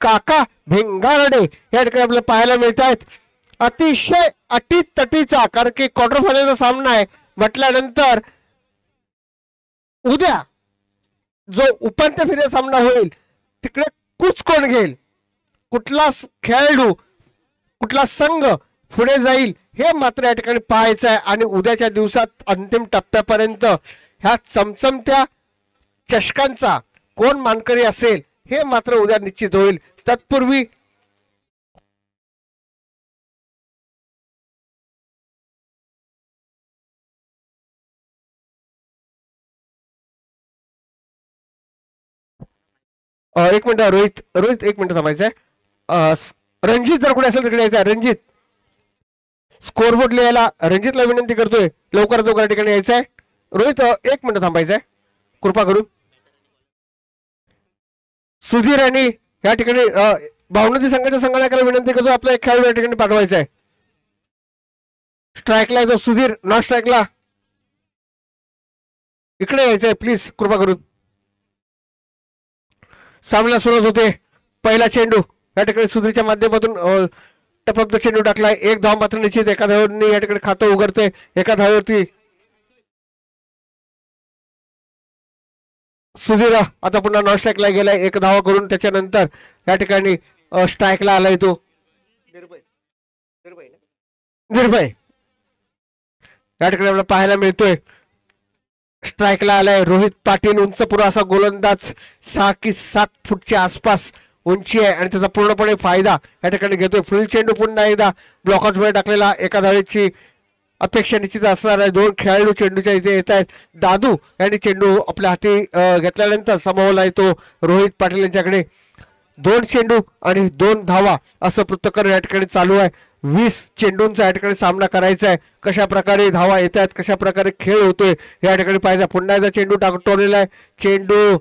काका भिंगारडे या ठिकाणी आपल्याला पाहायला मिळत आहेत. अतिशय अटीतटीचा, कारण की क्वार्टर फायनलचा सामना आहे म्हटल्यानंतर उद्या जो उपांत्य फेरीचा सामना होईल तिकडे कुच कोण घेईल, कुठला खेळाडू कुठला संघ पुढे जाईल हे मात्र या ठिकाणी पाहायचं आहे. आणि उद्याच्या दिवसात अंतिम टप्प्यापर्यंत ह्या चमचमत्या चषकांचा कोण मानकरी असेल हे मात्र उद्या निश्चित होईल. तत्पूर्वी एक मिनिट रोहित एक मिनिट थांबायचं आहे. रणजित जर कोणी असेल तिकडे यायचं. रणजित स्कोरबोर्ड लिहायला रणजितला विनंती करतोय लवकरात लवकर ठिकाणी यायचं आहे. रोहित एक मिनिट थांबायचं आहे कृपा करून. सुधीर आणि या ठिकाणी भावनदी संघाच्या संघाला विनंती करतो आपला एक खेळाडू या ठिकाणी पाठवायचा आहे. स्ट्राईकला येतो सुधीर, नॉट स्ट्राईकला इकडे यायचं आहे प्लीज कृपा करून. सामना सुरुवात होते. पहिला चेंडू या ठिकाणी सुधीरच्या माध्यमातून टपक चेंडू टाकलाय. एक धाव मात्र निश्चित. एका धावांनी या ठिकाणी खातं उघडते. एका धावावरती सुधीर आता पुन्हा नॉन स्ट्राईकला गेलाय एक धावा करून. त्याच्यानंतर या ठिकाणी स्ट्राईकला आलाय तो निर्भय या ठिकाणी आपल्याला पाहायला मिळतोय. स्ट्राईकला आलाय रोहित पाटील, उंच पुरा असा गोलंदाज, 6 की 7 फूटच्या आसपास उंची आहे आणि त्याचा पूर्णपणे फायदा या ठिकाणी घेतोय. फुल चेंडू पुन्हा एकदा ब्लॉकआउट मध्ये टाकलेला. एका धावेची अपेक्षा निश्चित असणार आहे. 2 खेळाडू चेंडूच्या इथे येत आहेत. दादू यांनी चेंडू आपल्या हाती घेतल्यानंतर समोरला येतो रोहित पाटील यांच्याकडे. 2 चेंडू आणि 2 धावा असं पृथक्करण या ठिकाणी चालू आहे. 20 चेंडूंचा या ठिकाणी सामना करायचा आहे. कशा प्रकारे धावा येत आहेत, कशा प्रकारे खेळ होतोय या ठिकाणी पाहायचा. पुन्हा एकदा चेंडू टोललेला आहे. चेंडू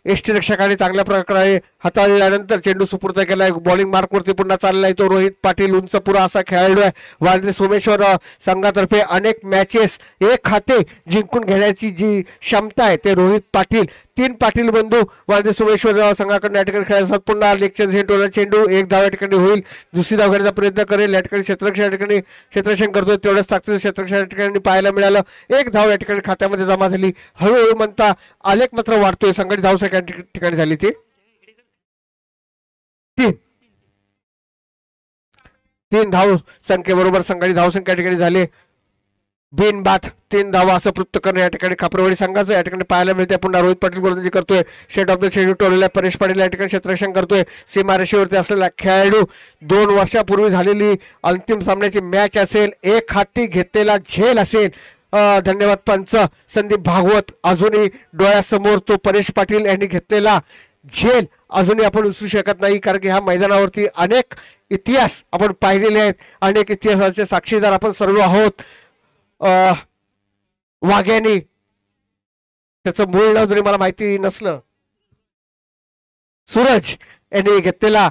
एसटी रक्षकाने चांगल्या प्रकारे हाताळल्यानंतर चेंडू सुपूर्द केलाय. बॉलिंग मार्कवरती पुन्हा चाललाय तो रोहित पाटील, उंच पुरा असा खेळाडू आहे. वांद्रे सोमेश्वर संघातर्फे अनेक मॅचेस एक खाते जिंकून घेण्याची जी क्षमता आहे ते रोहित पाटील. 3 पाटील बंधू वांद्रे सोमेश्वर संघाकडून या ठिकाणी खेळायसाठी पुन्हा लेक्चर चेंडू एक धाव या ठिकाणी होईल. दुसरी धाव घेण्याचा प्रयत्न करेल. या ठिकाणी क्षेत्ररक्षण या ठिकाणी क्षेत्ररक्षण करतोय. तेवढंच ताकदीचं क्षेत्ररक्षण या ठिकाणी पाहायला मिळालं. एक धाव या ठिकाणी खात्यामध्ये जमा झाली. हळूहळू म्हणता आलेख मात्र वाढतोय. संघटित धाव ठिकाणी झाली ती 3 धाव संख्येबरोबर संघटित धावसंख्या ठिकाणी झाली. बिनबाद 3 धावा असं पृथक्करण या ठिकाणी खापरवाडी संघाचं या ठिकाणी पाहायला मिळते. पुन्हा रोहित पाटील गोलंदाजी करतोय. शेट ऑफ द चेंडू टोललेला परेश पाटील या ठिकाणी क्षेत्ररक्षण करतोय. सीमारेषेवरती असलेला खेळाडू 2 वर्षापूर्वी झालेली अंतिम सामन्याची मॅच असेल, एक हाती घेतलेला झेल असेल. धन्यवाद पंच संदीप भागवत. अजूनही डोळ्यासमोर तो परेश पाटील यांनी घेतलेला झेल अजूनही आपण विसरू शकत नाही. कारण की ह्या मैदानावरती अनेक इतिहास आपण पाहिलेले आहेत. अनेक इतिहासाचे साक्षीदार आपण सर्व आहोत. वाघ्यानी त्याचं मूळ नाव जरी मला माहिती नसलं, सूरज यांनी घेतलेला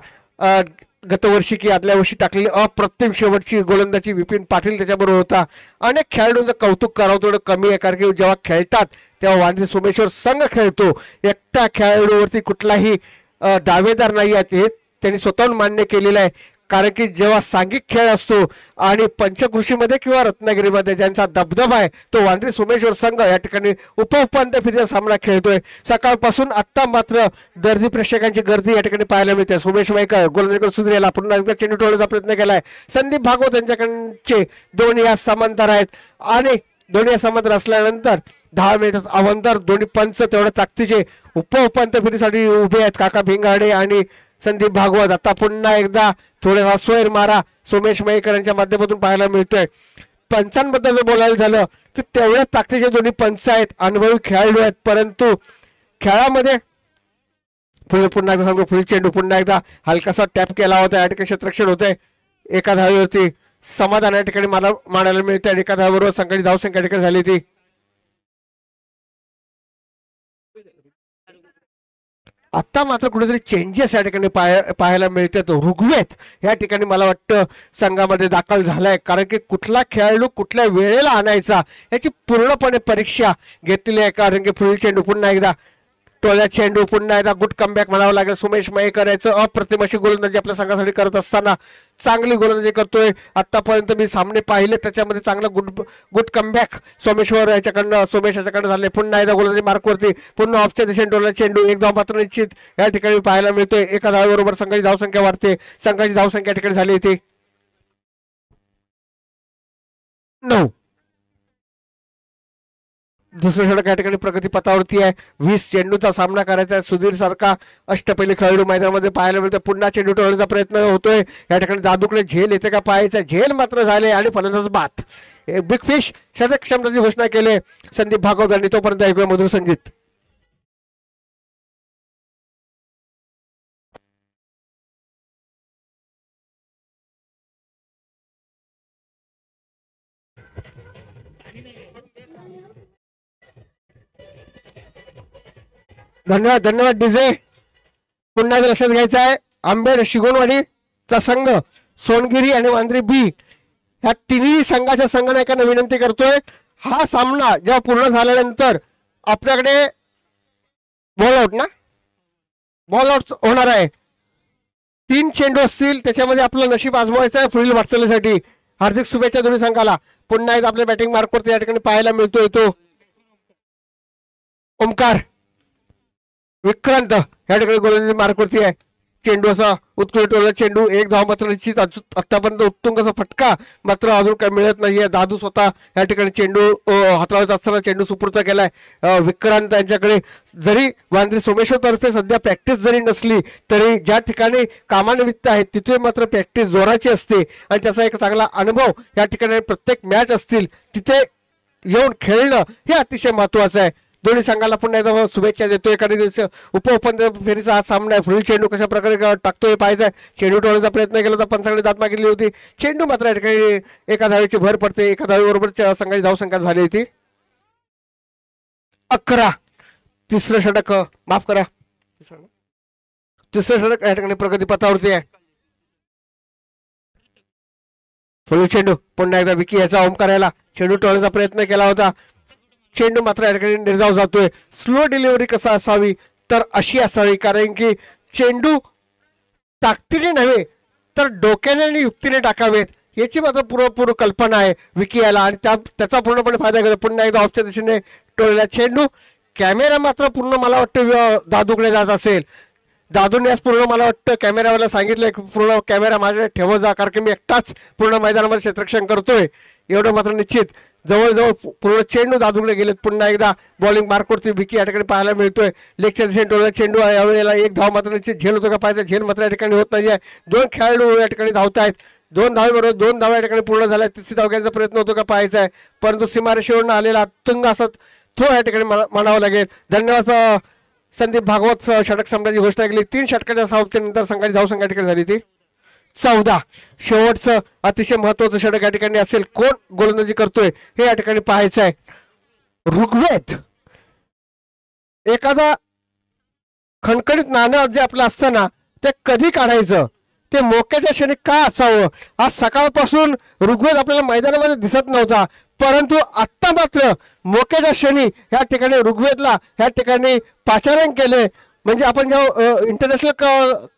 गतवर्षी की आदल्या वर्षी टाकलेली अप्रतिम शेवटची गोलंदाजी विपिन पाटील त्याच्याबरोबर होता. अनेक खेळाडूंचं कौतुक करावं थोडं कमी आहे. कारण की जेव्हा खेळतात तेव्हा वांद्रे सोमेश्वर संघ खेळतो. एकट्या खेळाडूवरती कुठलाही दावेदार नाही आहे हे त्यांनी स्वतःहून मान्य केलेलं आहे. कारण की जेव्हा सांघिक खेळ असतो आणि पंचकृषीमध्ये किंवा रत्नागिरीमध्ये ज्यांचा दबदबा आहे तो वांद्रे सोमेश्वर संघ या ठिकाणी उपांत्य फेरीचा सामना खेळतोय. सकाळपासून आत्ता मात्र दर्दी प्रेक्षकांची गर्दी या ठिकाणी पाहायला मिळते. सोमेश माईकर गोलंदाजी सुधीर याला पुन्हा एकदा चेंडू टोळण्याचा प्रयत्न केलाय. संदीप भागवत यांच्याकडचे 2 या समांतर आहेत आणि 2 या समांतर असल्यानंतर 10 मिनिटात अवंतर दोन्ही पंच तेवढ्या ताकदीचे उपांत्य फेरीसाठी उभे आहेत. काका भिंगाडे आणि संदीप भागवत. आता पुन्हा एकदा थोडा स्वैर मारा सोमेश मयेकर यांच्या माध्यमातून पाहायला मिळतोय. पंचांबद्दल जर बोलायला झालं की तेवढ्या ताकदीचे दोन्ही पंच आहेत, अनुभवी खेळाडू आहेत. परंतु खेळामध्ये पुन्हा एकदा सांगतो फुल चेंडू पुन्हा एकदा हलकासा टॅप केला होता. या ठिकाणी क्षेत्ररक्षण होतंय. एका धावेवरती समाधान या ठिकाणी मला मानायला मिळते आणि एका धावेबरोबर संघटित धावसंख्या ठिकाणी झाली ती. आता मात्र कुठेतरी चेंजेस या ठिकाणी पाहायला मिळतात. ऋग्वेद या ठिकाणी मला वाटतं संघामध्ये दाखल झालाय. कारण की कुठला खेळाडू कुठल्या वेळेला आणायचा याची पूर्णपणे परीक्षा घेतलेली आहे. कारण की फुल चेंडू पुन्हा एकदा टोळ्या चेंडू पुन्हा एकदा गुड कमबॅक म्हणावं लागेल. सुमेश मयेकर याचं अप्रतिम अशी गोलंदाजी आपल्या संघासाठी करत असताना चांगली गोलंदाजी करतोय. आतापर्यंत मी सामने पाहिले त्याच्यामध्ये चांगला गुड गुड कमबॅक सोमेश्वर याच्याकडनं सोमेश याच्याकडनं झाले. पुन्हा एकदा गोलंदाजी मार्कवरती पुन्हा ऑफच्या दिशेने टोळ्या चेंडू एक धाव मात्र निश्चित या ठिकाणी पाहायला मिळतोय. एका धावेबरोबर संघाची धावसंख्या वाढते. संघाची धावसंख्या ठिकाणी झाली होती 9. दुसऱ्या षटक या ठिकाणी प्रगती पथावरती आहे. 20 चेंडूचा सामना करायचा आहे. सुधीर सारखा अष्टपैलू खेळाडू मैदानामध्ये पाहायला मिळतो. पुन्हा चेंडू टोळण्याचा प्रयत्न होतोय. या ठिकाणी दादूकडे झेल येते का पाहायचा. झेल मात्र झाले आणि फलंदाज बाद. बिग फिश शतक क्षमतेची घोषणा केली संदीप भागवत यांनी. तोपर्यंत ऐकूया मधुर संगीत. धन्यवाद धन्यवाद डीजे. पुन्हा लक्षात घ्यायचं आहे आंबेड शिगोणवाडीचा संघ सोनगिरी आणि वांद्रे बी ह्या तिन्ही संघाच्या संघनायकांना विनंती करतोय हा सामना जेव्हा पूर्ण झाल्यानंतर आपल्याकडे बॉल आउट ना बॉल आउट होणार आहे. 3 चेंडू असतील त्याच्यामध्ये आपलं नशीब आजमावायचं आहे पुढील वाटचालीसाठी. हार्दिक शुभेच्छा दोन्ही संघाला. पुन्हा एकदा आपल्या बॅटिंग मार्कवरती या ठिकाणी पाहायला मिळतोय तो ओमकार विक्रांत या ठिकाणी गोलंदाजी मार्कवरती आहे. चेंडू असा उत्कृष्ट टोळला चेंडू एक धाव मात्र निश्चित. आतापर्यंत उत्तुंग असा फटका मात्र अजून काही मिळत नाहीये. दादू स्वतः या ठिकाणी चेंडू हाताळत असताना चेंडू सुपूर्द केलाय विक्रांत यांच्याकडे. जरी वांद्रे सोमेश्वर तर्फे सध्या प्रॅक्टिस जरी नसली तरी ज्या ठिकाणी कामानिमित्त आहेत तिथे मात्र प्रॅक्टिस जोराची असते आणि त्याचा एक चांगला अनुभव या ठिकाणी प्रत्येक मॅच असतील तिथे येऊन खेळणं हे अतिशय महत्वाचं आहे. दोन्ही संघाला पुन्हा एकदा शुभेच्छा देतोय. एखाद्या उपउपांत्य फेरीचा हा सामना आहे. फुल चेंडू कशा प्रकारे टाकतोय पाहायचा. चेंडू टोळण्याचा प्रयत्न केला तर पंचाकडे दात मागितली होती. चेंडू मात्र या ठिकाणी एका धावेची भर पडते. एका धावेबरोबर संघाची धावसंख्या झाली होती 11. तिसरं षटक माफ करा तिसरं षटक या ठिकाणी प्रगती पथावरती आहे. फुल चेंडू पुन्हा एकदा विकी याचा ओमकार याला चेंडू टोळण्याचा प्रयत्न केला होता. चेंडू मात्र या ठिकाणी निर्धाव जातोय. स्लो डिलिव्हरी कसा असावी तर अशी असावी कारण की चेंडू ताकदीने नव्हे तर डोक्याने आणि युक्तीने टाकावेत याची मात्र पूर्ण कल्पना आहे विकी याला आणि त्याचा पूर्णपणे फायदा घेतो. पुन्हा एकदा ऑफच्या दिशेने टोळलेला चेंडू. कॅमेरा मात्र पूर्ण मला वाटतं दादूकडे जात असेल. दादूने आज पूर्ण मला वाटतं कॅमेरावाला सांगितलंय पूर्ण कॅमेरा माझ्याकडे ठेवत जा कारण की मी एकटाच पूर्ण मैदानामध्ये क्षेत्ररक्षण करतोय एवढं मात्र निश्चित. जवळजवळ पूर्ण चेंडू दादूकडे गेलेत. पुन्हा एकदा बॉलिंग मार्कवरती विकी या ठिकाणी पाहायला मिळतोय. लेगच्या दिशेने टोळला चेंडू आहे. यावेळेला एक धाव मात्र निश्चित. झेल होतो का पाहायचा. झेल मात्र या ठिकाणी होत नाहीये. 2 खेळाडू या ठिकाणी धावत आहेत. 2 धावेबरोबर 2 धावा या ठिकाणी पूर्ण झाल्या. तिसरी धाव घ्यायचा प्रयत्न होतो का पाहायचा आहे परंतु सीमारेषेवरून आलेला अत्तुंग असा थ्रो या ठिकाणी म्हणावं लागेल. धन्यवाद संदीप भागवत. षटक संपण्याची घोषणा केली. 3 षटकाच्या समाप्तीनंतर संघाची धावसंख्या या ठिकाणी झाली ती 14. शेवटचं अतिशय महत्वाचं षटक या ठिकाणी असेल. कोण गोलंदाजी करतोय हे या ठिकाणी पाहायचं आहे. ऋग्वेद एखादा खणखणीत नाणं जे आपलं असतं ना ते कधी काढायचं ते मोक्याच्या क्षणी का असावं. आज सकाळपासून ऋग्वेद आपल्याला मैदानामध्ये दिसत नव्हता परंतु आत्ता मात्र मोक्याच्या क्षणी या ठिकाणी ऋग्वेदला या ठिकाणी पाचारण केले. म्हणजे आपण जेव्हा इंटरनॅशनल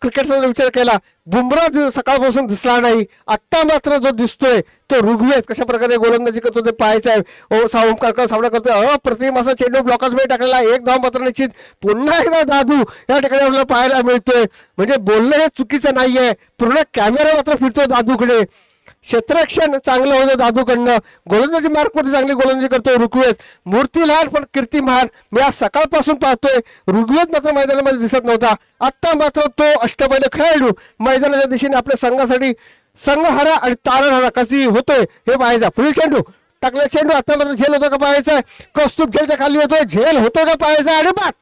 क्रिकेटचा विचार केला बुमराह सकाळपासून दिसला नाही. आत्ता मात्र जो दिसतोय तो ऋग्वेद कशा प्रकारे गोलंदाजी करतो ते पाहायचं आहे. ओमकार सामना करतोय. अप्रतिम असा चेंडू ब्लॉकर्स मध्ये टाकलेला. एक धाव मात्र निश्चित. पुन्हा एकदा दादू या ठिकाणी आपल्याला पाहायला मिळतोय. म्हणजे बोलणं हे चुकीचं नाहीये. पूर्ण कॅमेरा मात्र फिरतोय दादूकडे. क्षेत्ररक्षण चांगलं होतं दादूकडनं. गोलंदाजी मार्कवरती चांगली गोलंदाजी करतोय ऋग्वेद. मूर्ती लहान पण कीर्ती महान. मी आज सकाळपासून पाहतोय ऋग्वेद मात्र मैदानामध्ये दिसत नव्हता. आत्ता मात्र तो अष्टपैलू खेळाडू मैदानाच्या दिशेने आपल्या संघासाठी संघहारा आणि तारणहारा कशी होतोय हे पाहायचा. फुल चेंडू टाकला चेंडू. आता मात्र झेल होतो का पाहायचा. कौस्तुभ झेलच्या खाली होतोय. झेल होतो का पाहायचा आणि बाद.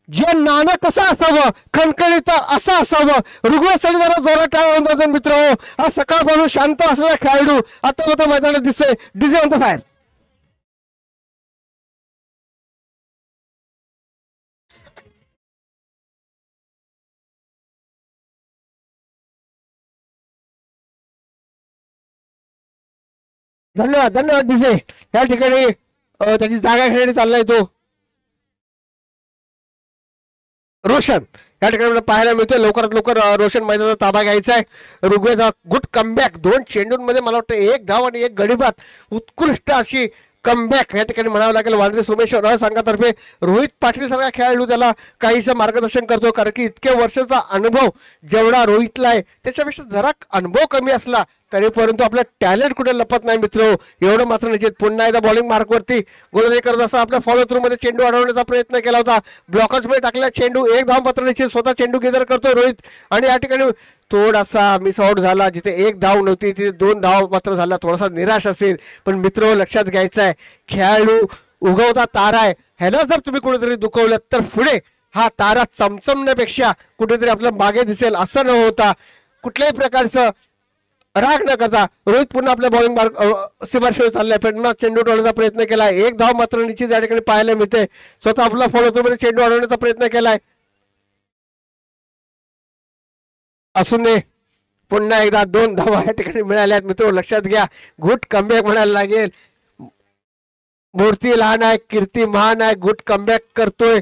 जे नाणं कसं असावं खणखणीत असं असावं. ऋग्वेदसाठी जरा जोरात टाळा मित्र हो. हा सकाळपासून शांत असलेला खेळाडू आता मात्र मैदानात दिसतोय. DJ on the fire. धन्यवाद धन्यवाद डीजे. या ठिकाणी त्याची जागा खेळण्यासाठी चाललाय तो रोशन या ठिकाणी आपल्याला पाहायला मिळतोय. लवकरात लवकर रोशन मैदानाचा ताबा घ्यायचा आहे. ऋग्वेद गुड कमबॅक, 2 चेंडूंमध्ये मला वाटतं 1 धाव आणि 1 गडीबाद, उत्कृष्ट अशी कमबॅक या ठिकाणी म्हणावं लागेल. वांद्रे सोमेश्वर संघातर्फे रोहित पाटील सारखा खेळाडू त्याला काहीसं मार्गदर्शन करतो, कारण की इतक्या वर्षाचा अनुभव जेवढा रोहितला आहे त्याच्यापेक्षा जरा अनुभव कमी असला तरी परंतु आपलं टॅलेंट कुठे लपत नाही मित्र. एवढं मात्र निश्चित. पुन्हा एकदा बॉलिंग मार्कवरती गोलंदाजी करत असता आपल्या फॉलो थ्रू मध्ये चेंडू अडवण्याचा प्रयत्न केला होता. ब्लॉकर्स मध्ये टाकलेला चेंडू 1 धाव मात्र निश्चित. स्वतः चेंडू गेजर करतोय रोहित आणि या ठिकाणी थोडासा मिस आउट झाला. जिथे 1 धाव नव्हती तिथे 2 धाव मात्र झाला. थोडासा निराश असेल, पण मित्र लक्षात घ्यायचा आहे खेळाडू उगवता तारा आहे. ह्याला जर तुम्ही कुठेतरी दुखवलं तर पुढे हा तारा चमचमण्यापेक्षा कुठेतरी आपल्या मागे दिसेल. असं न होता कुठल्याही प्रकारचं राग न करता रोहित पुन्हा आपल्या बॉलिंग सीमारेषेवर चाललाय. पुन्हा चेंडू उडवण्याचा प्रयत्न केलाय. 1 धाव मात्र निश्चित या ठिकाणी पाहायला मिळते. स्वतः आपला फॉलो थ्रू मध्ये चेंडू अडवण्याचा प्रयत्न केलाय. असून पुन्हा एकदा 2 धावा या ठिकाणी मिळाल्यात मित्र. लक्षात घ्या, गुड कमबॅक म्हणायला लागेल. मूर्ती लहान आहे, कीर्ती महान आहे. गुड कमबॅक करतोय.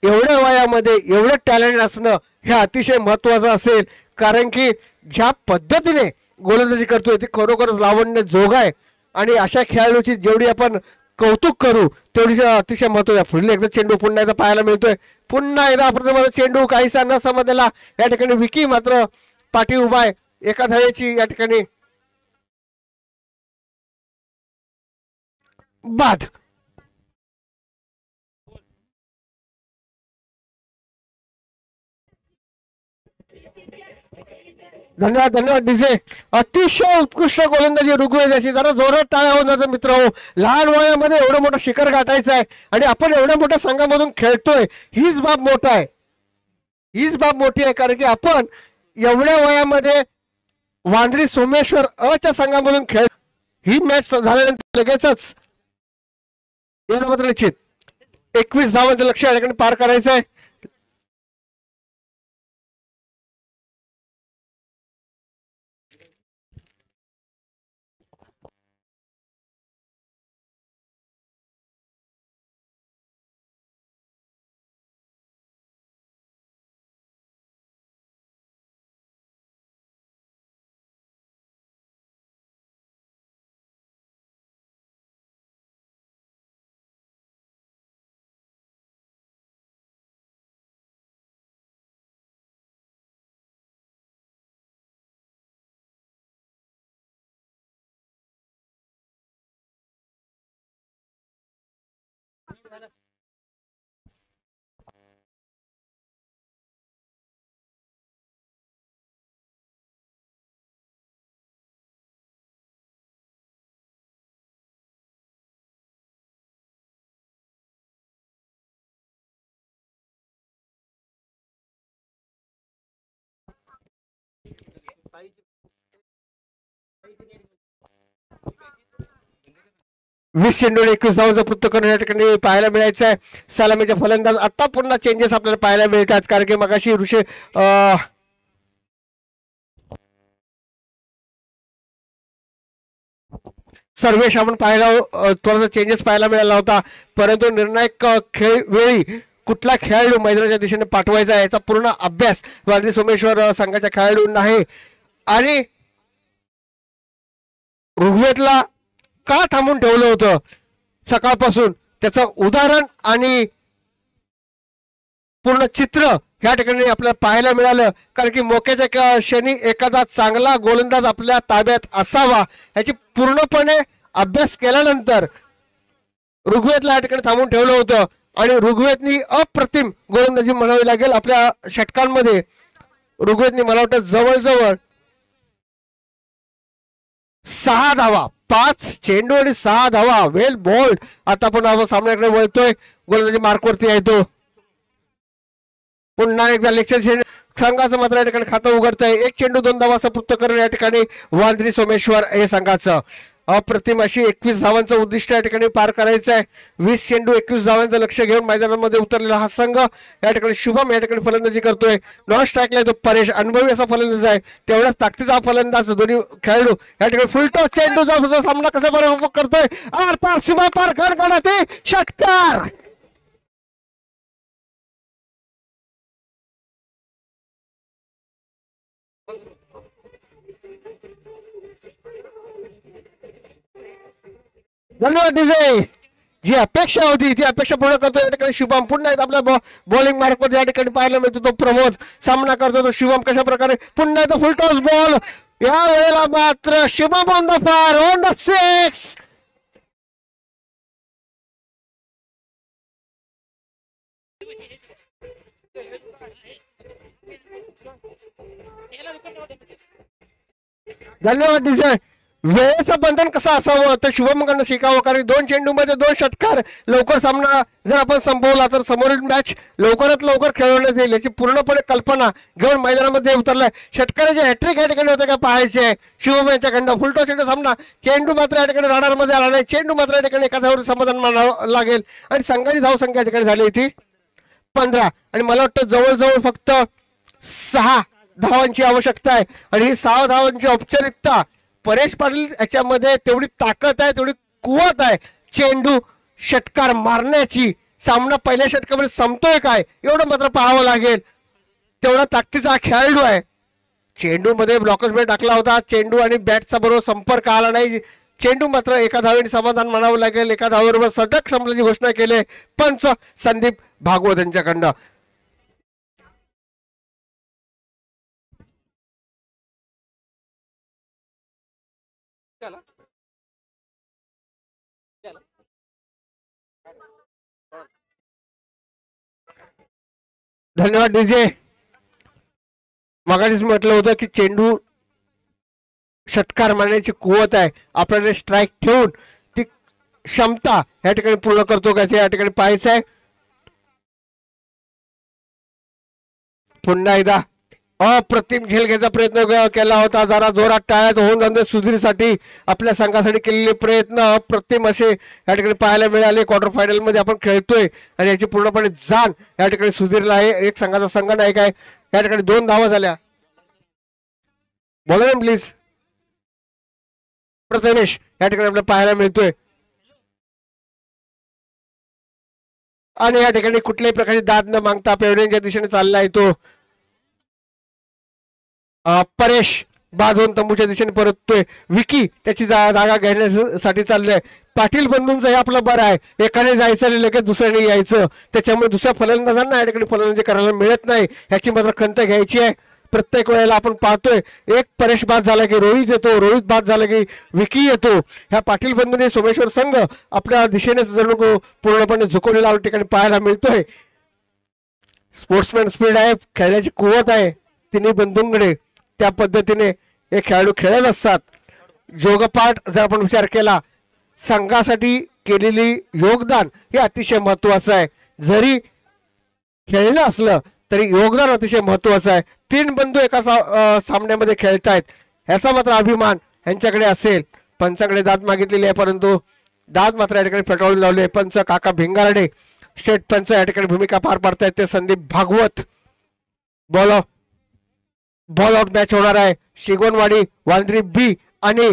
एवढ्या वयामध्ये एवढं टॅलेंट असणं हे अतिशय महत्वाचं असेल, कारण की ज्या पद्धतीने गोलंदाजी करतोय ते खरोखरच लावण्य जोग आहे. आणि अशा खेळाडूची जेवढी आपण कौतुक करू तेवढी अतिशय महत्व आहे. पुढील एकदा चेंडू पुन्हा एकदा पाहायला मिळतोय. पुन्हा एकदा प्रथम चेंडू काहीसा न समजलेला. या ठिकाणी विकी मात्र पाठी उभा आहे. एका धावेची या ठिकाणी बाद. धन्यवाद धन्यवाद डीजे. अतिशय उत्कृष्ट गोलंदाजी ऋग्वेदाची. जरा जोरात टाळ्या होऊन जातं मित्र. हो, लहान वयामध्ये एवढं मोठं शिखर गाठायचं आहे आणि आपण एवढ्या मोठ्या संघामधून खेळतोय, हीच बाब मोठा आहे. हीच बाब मोठी आहे, कारण की आपण एवढ्या वयामध्ये वांद्री सोमेश्वर अच्या संघामधून खेळ. ही मॅच झाल्यानंतर लगेचच याला मात्र निश्चित 21 धावांचं लक्ष या ठिकाणी पार करायचं आहे. वीस चेंडू 21 धावांचा पृथ्थकरण या ठिकाणी पाहायला मिळायचं आहे. सलामीचे फलंदाज आता पुन्हा चेंजेस आपल्याला पाहायला मिळतात, कारण की मगाशी ऋषी सर्वेश आपण पाहायला थोडासा चेंजेस पाहायला मिळाला होता, परंतु निर्णायक खेळ वेळी कुठला खेळाडू मैदानाच्या दिशेने पाठवायचा याचा पूर्ण अभ्यास वांद्रे सोमेश्वर संघाच्या खेळाडूंना आहे. आणि ऋग्वेदला का थांबून ठेवलं होतं सकाळपासून त्याचं उदाहरण आणि पूर्ण चित्र या ठिकाणी आपल्याला पाहायला मिळालं, कारण की मोक्याच्या क्षणी एखादा चांगला गोलंदाज आपल्या ताब्यात असावा याची पूर्णपणे अभ्यास केल्यानंतर ऋग्वेदला या ठिकाणी थांबून ठेवलं होतं. आणि ऋग्वेदनी अप्रतिम गोलंदाजी म्हणावी लागेल आपल्या षटकांमध्ये. ऋग्वेदनी मला वाटतं जवळजवळ 6 धावा, 5 चेंडू आणि 6 धावा. वेल बॉल्ड. आता पण सामन्याकडे वळतोय, गोलंदाजी मार्कवरती आहे तो. पुन्हा एकदा लेक्चर संघाचं मात्र या ठिकाणी खातं उघडतंय. 1 चेंडू 2 धावा असं पृथ्थकरण या ठिकाणी वांद्रे सोमेश्वर हे संघाचं. अप्रतिम अशी 21 धावांचं उद्दिष्ट या ठिकाणी पार करायचं आहे. 20 चेंडू 21 धावांचं लक्ष घेऊन मैदानामध्ये उतरलेला हा संघ या ठिकाणी शुभम या ठिकाणी फलंदाजी करतोय. नॉन स्ट्राईकला तो परेश अनुभवी असा फलंदाज आहे, तेवढाच ताकदीचा फलंदाज दोन्ही खेळाडू या ठिकाणी फुलटॉस चेंडूचा सामना कसा बरोबर करतोय. आर पार सीमा पार कर षटकार. धन्यवाद विजय. जी अपेक्षा होती ती अपेक्षा पूर्ण करतो या ठिकाणी शुभम. पुन्हा एकदा आपल्या बॉलिंग मार्क मध्ये या ठिकाणी पाहायला मिळतो तो प्रमोद. सामना करतो तो शुभम कशा प्रकारे. पुन्हा एकदा फुल टॉस बॉल. या वेळेला मात्र Shubham on the fire on the 6. धन्यवाद विजय. वेळेचं बंधन कसं असावं तर शुभमकडनं शिकावं, कारण 2 चेंडूमध्ये 2 षटकार. लवकर सामना जर आपण संपवला तर समोरील मॅच लवकरात लवकर खेळवण्यात येईल याची पूर्णपणे कल्पना घेऊन मैदानामध्ये उतरलाय. षटकाराचे हॅट्रिक या ठिकाणी होते का पाहायचे शुभम यांच्याकडनं. फुलटॉस चेंडू सामना. चेंडू मात्र या ठिकाणी राडार मध्ये आला नाही. चेंडू मात्र या ठिकाणी एका धावावर समाधान मानावं लागेल आणि संघाची धावसंख्या या ठिकाणी झाली होती 15 आणि मला वाटतं जवळजवळ फक्त 6 धावांची आवश्यकता आहे आणि ही 6 धावांची औपचारिकता. परेश पाटील याच्यामध्ये तेवढी ताकद आहे, तेवढी कुवत आहे चेंडू षटकार मारण्याची. सामना पहिल्या षटकामध्ये संपतोय काय एवढं मात्र पाहावं लागेल. तेवढा ताकदीचा खेळाडू आहे. चेंडू मध्ये ब्लॉकर्स बॅट टाकला होता. चेंडू आणि बॅटचा बरोबर संपर्क आला नाही. चेंडू मात्र एका धावेने समाधान मानावं लागेल. एका धावेवर षटक संपल्याची घोषणा केली पंच संदीप भागवत यांच्याकडनं. धन्यवाद डीजे. मगाशीच म्हटलं होतं की चेंडू षटकार मारण्याची कुवत आहे. आपल्याला स्ट्राईक ठेवून ती क्षमता या ठिकाणी पूर्ण करतो का ते या ठिकाणी पाहायचं आहे. पुन्हा एकदा अप्रतिम झेल घ्यायचा प्रयत्न केला होता. जरा जोरात टाळ्यात होऊन जाऊन सुधीरसाठी आपल्या संघासाठी केलेले प्रयत्न अप्रतिम असे या ठिकाणी पाहायला मिळाले. क्वार्टर फायनल मध्ये आपण खेळतोय आणि याची पूर्णपणे जाण या ठिकाणी सुधीरला आहे. एक संघाचा संघ नाही काय. या ठिकाणी 2 धावा झाल्या. बोला ना प्लीज. प्रथमेश या ठिकाणी आपल्याला पाहायला मिळतोय आणि या ठिकाणी कुठल्याही प्रकारची दाद न मागता पेवड्यांच्या दिशेने चाललाय तो परेश बांधून तंबूच्या दिशेने परततोय. विकी त्याची जागा घेण्यासाठी चाललंय. पाटील बंधूंचं हे आपलं बरं आहे. एकाने जायचं आणि लगेच दुसऱ्याने यायचं, त्याच्यामुळे दुसऱ्या फलंदाजांना या ठिकाणी फलंदाजी करायला मिळत नाही. ह्याची मात्र खंत घ्यायची आहे. प्रत्येक वेळेला आपण पाहतोय एक परेश बाद झाला की रोहित येतो, रोहित बाद झाला की विकी येतो. ह्या पाटील बंधूंनी सोमेश्वर संघ आपल्या दिशेने जणू पूर्णपणे झुकवलेला ठिकाणी पाहायला मिळतोय. स्पोर्ट्समॅन स्पीड आहे, खेळण्याची कुवत आहे तिन्ही बंधूंकडे. त्या पद्धतीने हे खेळाडू खेळत असतात. जोगपाठ जर आपण विचार केला संघासाठी केलेली योगदान हे अतिशय महत्वाचं आहे. जरी खेळलं असलं तरी योगदान अतिशय महत्वाचं आहे. 3 बंधू एका सामन्यामध्ये खेळतायत ह्याचा मात्र अभिमान यांच्याकडे असेल. पंचाकडे दाद मागितलेली आहे परंतु दाद मात्र या ठिकाणी फेटाळून लावले. पंच काका भिंगारडे स्टेट पंच या ठिकाणी भूमिका पार पाडतायत ते Sandeep Bhagwat. Bowl out match होणार आहे. शिगोनवाडी वांद्री बी आणि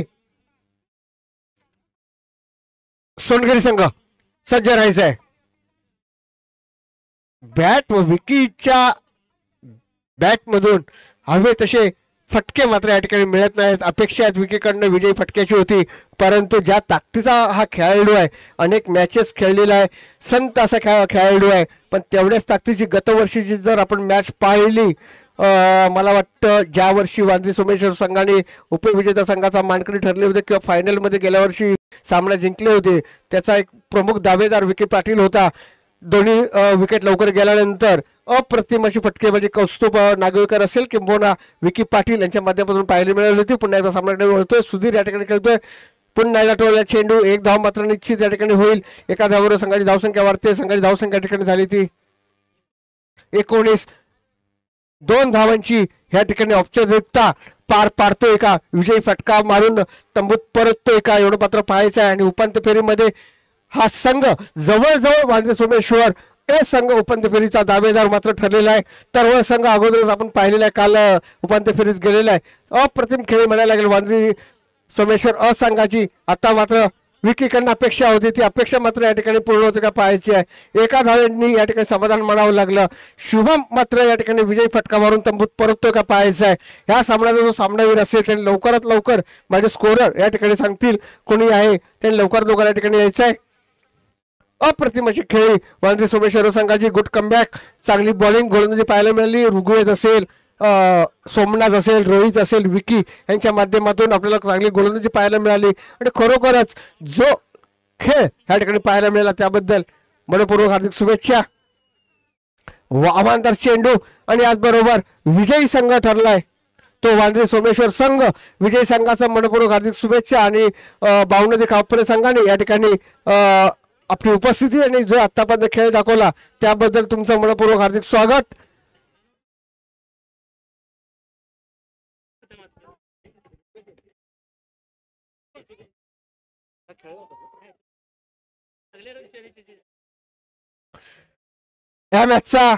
सोनगिरी संघ सज्ज राहायचं आहे. बॅट व विकीच्या बॅट मधून हवे तसे फटके मात्र या ठिकाणी मिळत नाहीत. अपेक्षा आहेत विकीकडनं विजयी फटक्याची होती परंतु ज्या ताकदीचा हा खेळाडू आहे, अनेक मॅचेस खेळलेला आहे, संत असा खेळाडू आहे, पण तेवढ्याच ताकदीची गतवर्षीची जर आपण मॅच पाहिली मला वाटतं ज्या वर्षी वांद्री सोमेश्वर संघाने उपविजेता संघाचा मानकरी ठरले होते किंवा फायनल मध्ये गेल्या वर्षी सामना जिंकले होते त्याचा एक प्रमुख दावेदार विकी पाटील होता. दोन्ही विकेट लवकर गेल्यानंतर अप्रतिम अशी फटकेबाजी कौस्तुभ नागवेकर असेल किंबहुना विकी पाटील यांच्या माध्यमातून पाहायला मिळाली होती. पुन्हा एकदा सामना होतोय. सुधीर या ठिकाणी खेळतोय. पुन्हा एकदा टोळला चेंडू. 1 धाव मात्र निश्चित या ठिकाणी होईल. एका धावावर संघाची धावसंख्या वाढते. संघाची धावसंख्या या ठिकाणी झाली ती 19. 2 धावांची या ठिकाणी औपचारिकता पार पाडतोय का, विजयी फटका मारून तंबूत परततोय का एवढं मात्र पाहायचं आहे. आणि उपांत्य फेरीमध्ये हा संघ जवळजवळ वांद्रे सोमेश्वर हे संघ उपांत्य फेरीचा दावेदार मात्र ठरलेला आहे. तर संघ अगोदरच आपण पाहिलेला आहे, काल उपांत्य फेरीत गेलेला आहे. अप्रतिम खेळ म्हणायला लागेल वांद्री सोमेश्वर संघाची. आता मात्र विकीकडनं अपेक्षा होती ती अपेक्षा मात्र या ठिकाणी पूर्ण होते का पाहायची आहे. एका धावेंनी या ठिकाणी समाधान मानावं लागलं. शुभम मात्र या ठिकाणी विजयी फटका मारून तंबूत परततोय का पाहायचं आहे. ह्या सामन्याचा जो सामनावीर असेल त्यांनी लवकरात लवकर माझे स्कोरर या ठिकाणी सांगतील कोणी आहे त्यांनी लवकर या ठिकाणी यायचं आहे. अप्रतिम अशी खेळी वांद्रे सोमेश्वर संघाची गुड कमबॅक. चांगली बॉलिंग गोलंदाजी पाहायला मिळाली. ऋग्वेद असेल, सोमनाथ असेल, रोहित असेल, विकी यांच्या माध्यमातून आपल्याला चांगली गोलंदाजी पाहायला मिळाली आणि खरोखरच जो खेळ ह्या ठिकाणी पाहायला मिळाला त्याबद्दल मनपूर्वक हार्दिक शुभेच्छा. आव्हानदार चेंडू आणि याचबरोबर विजयी संघ ठरलाय तो वांद्रे सोमेश्वर संघ. विजयी संघाचा मनपूर्वक हार्दिक शुभेच्छा आणि बावनदी कापरे संघाने या ठिकाणी आपली उपस्थिती आणि जो आतापर्यंत खेळ दाखवला त्याबद्दल तुमचं मनपूर्वक हार्दिक स्वागत. या मॅचचा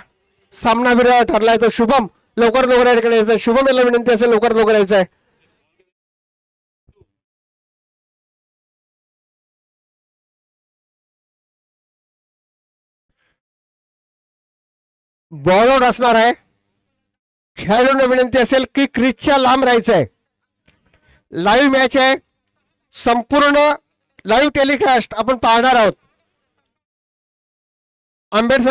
सामनावीर ठरलाय तो शुभम. लवकर या ठिकाणी यायचं. शुभम याला विनंती असेल लवकर यायचं आहे. बॉल आउट असणार आहे. खेळाडूंना विनंती असेल की क्रीजच्या लांब राहायचं आहे. लाईव्ह मॅच आहे. संपूर्ण लाईव्ह टेलिकास्ट आपण पाहणार आहोत. आंबेडकर